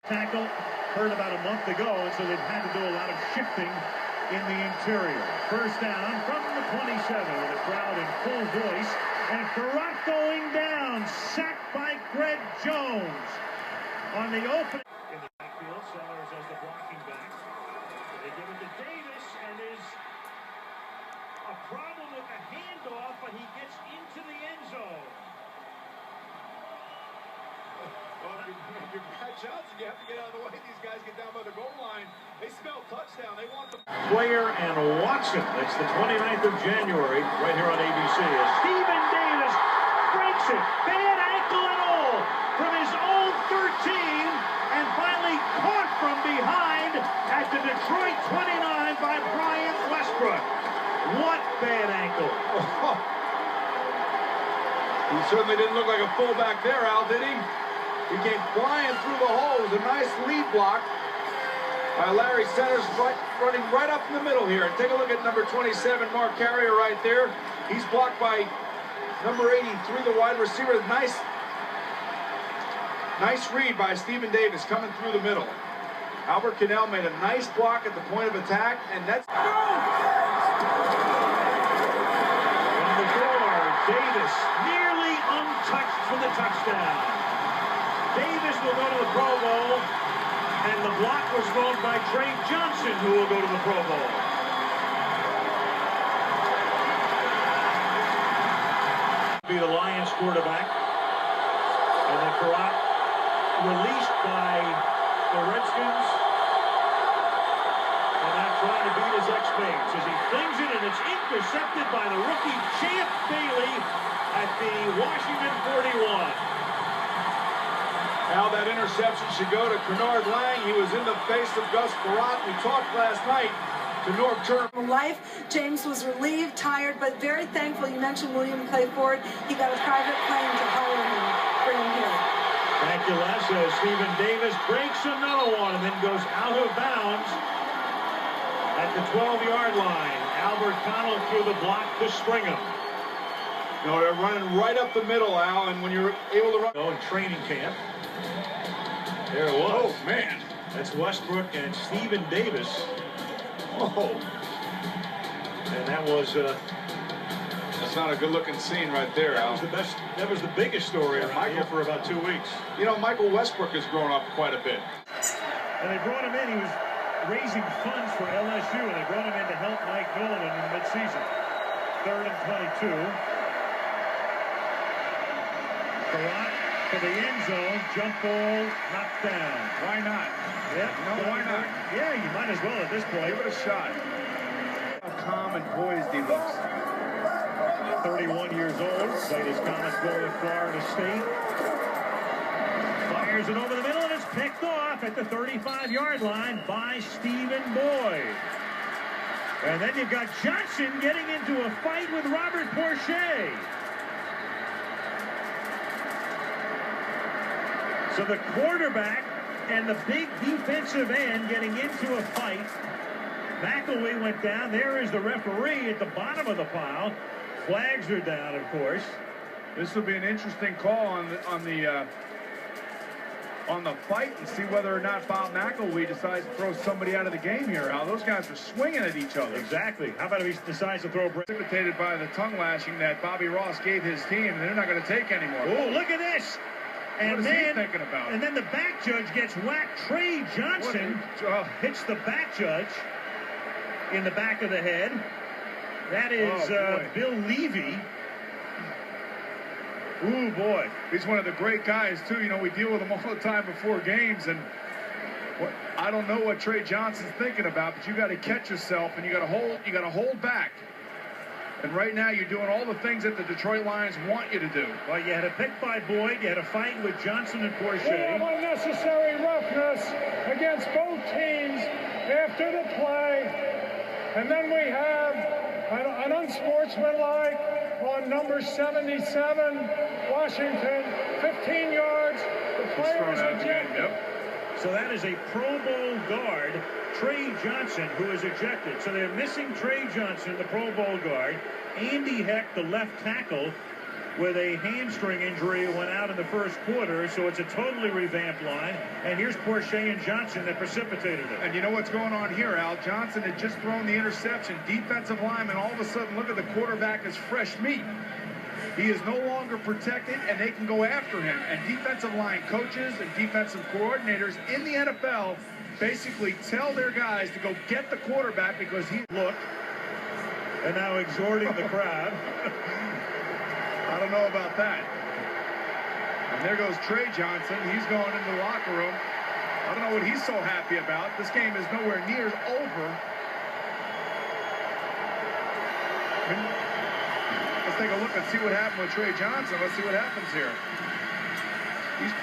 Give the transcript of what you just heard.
Tackle hurt about a month ago, and so they've had to do a lot of shifting in the interior. First down from the 27 with a crowd in full voice, and Farrat going down, sacked by Greg Jones on the opening. In the backfield, Sellers as the blocking back. They give it to Davis, and there's a problem with the handoff, but he gets into the end zone. Well, if you're Brad Johnson, you have to get out of the way. These guys get down by the goal line. They smell touchdown. They want the Player and Watson. It's the 29th of January, right here on ABC. As Stephen Davis breaks it, bad ankle and all, from his own 13, and finally caught from behind at the Detroit 29 by Brian Westbrook. What bad ankle. He certainly didn't look like a fullback there, Al, did he? He came flying through the hole. It was a nice lead block by Larry Centers, running right up in the middle here. And take a look at number 27, Mark Carrier, right there. He's blocked by number 83, the wide receiver. Nice read by Stephen Davis coming through the middle. Albert Cannell made a nice block at the point of attack, and that's... On the board, Davis nearly untouched for the touchdown. Davis will go to the Pro Bowl, and the block was thrown by Trey Johnson, who will go to the Pro Bowl. Be the Lions quarterback, and then Farrat released by the Redskins, and now trying to beat his ex-mates as he flings it, and it's intercepted by the rookie Champ Bailey at the Washington 41. Now that interception should go to Kennard Lang. He was in the face of Gus Farrat. We talked last night to North Turner. Life, James was relieved, tired, but very thankful. You mentioned William Clay Ford. He got a private plane to hire him and bring him here. Thank you, Les. Stephen Davis breaks another one and then goes out of bounds at the 12-yard line. Albert Connell threw the block to Stringham. No, they're running right up the middle, Al, and when you're able to run... In training camp. There it was. Oh, man. That's Westbrook and Stephen Davis. Oh. And that was... That's not a good-looking scene right there, Al. That was the biggest story around here for about 2 weeks. You know, Michael Westbrook has grown up quite a bit. And they brought him in. He was raising funds for LSU, and they brought him in to help Mike Nolan in mid-season. 3rd and 22. Farrat to the end zone, jump ball, knocked down. Why not? Yeah, no, why not? Yeah, you might as well at this point. Give it a shot. How calm and poised he looks. 31 years old, played his college ball at Florida State. Fires it over the middle, and it's picked off at the 35-yard line by Stephen Boyd. And then you've got Johnson getting into a fight with Robert Porcher. So the quarterback and the big defensive end getting into a fight. McElwee went down. There is the referee at the bottom of the pile. Flags are down, of course. This will be an interesting call on the fight and see whether or not Bob McElwee decides to throw somebody out of the game here. Al, those guys are swinging at each other. Exactly. How about if he decides to throw? Precipitated by the tongue lashing that Bobby Ross gave his team, and they're not going to take anymore. Oh, look at this! And what is he thinking about? And then the back judge gets whacked. Trey Johnson hits the back judge in the back of the head. That is Bill Levy. Ooh, boy. He's one of the great guys, too. You know, we deal with him all the time before games, and I don't know what Trey Johnson's thinking about, but you got to catch yourself, and you got to hold back. And right now, you're doing all the things that the Detroit Lions want you to do. Well, you had a pick by Boyd. You had a fight with Johnson and Porcher. We have unnecessary roughness against both teams after the play. And then we have an unsportsmanlike on number 77, Washington, 15 yards. The player is ejected. So that is a Pro Bowl guard, Trey Johnson, who is ejected. So they're missing Trey Johnson, the Pro Bowl guard. Andy Heck, the left tackle. with a hamstring injury, went out in the first quarter, so it's a totally revamped line. And here's Porcher and Johnson that precipitated it. And you know what's going on here, Al? Johnson had just thrown the interception. Defensive lineman, all of a sudden, look at the quarterback as fresh meat. He is no longer protected, and they can go after him. And defensive line coaches and defensive coordinators in the NFL basically tell their guys to go get the quarterback because he looked. And now exhorting the crowd. I don't know about that. And there goes Trey Johnson. He's going into the locker room. I don't know what he's so happy about. This game is nowhere near over. Let's take a look and see what happened with Trey Johnson. Let's see what happens here. He's